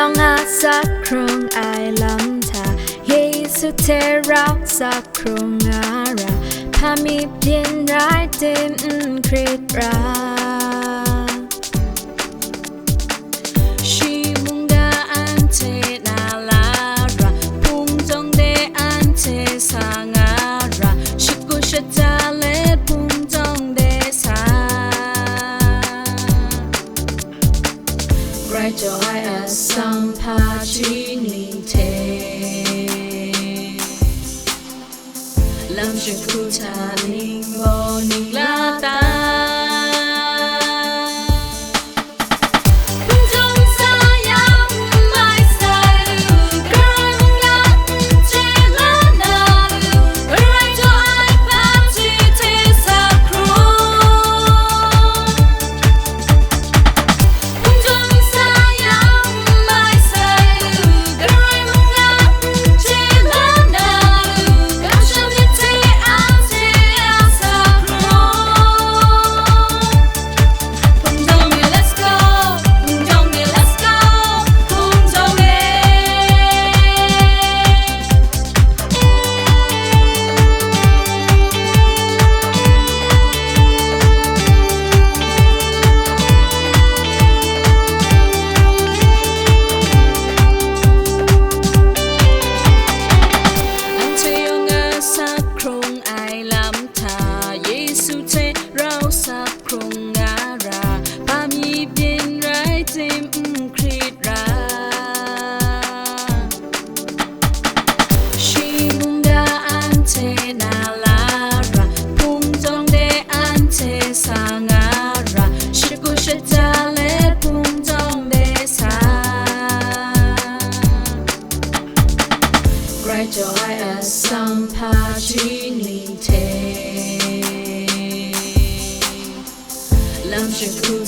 Jawng sa krung ai lam ta Yesu te rao sa krung ara Pami bien rai tim krit ra Shi mung da an te na la ra Hpung Jawng de an te sa nga ra Shiku shata le Hpung Jawng de sa Grai cho ai a sam pa chi ni te Lam shi ku ta ning bo ning la ta Hpung Jawng sa yang mai sa lu Grai mung la che la na lu Grai cho ai pa chi te sa krung Hpung Jawng sa yang mai sa lu Grai mung la che la na lu Gam sha mi te a sa krung Hpung Jawng let's go Hpung Jawng let's go Hpung Jawng Anh chơi yêu ngã sa krung ai lam ta Yesu te rao sa krung ngã ra Ba mi bien rai tim krit ra Shi mung da an te na la ra Hpung Jawng de an te sa nga ra Shiku shata le Hpung Jawng de sa Grai cho ai a sam pa chi ni te Lam shi ku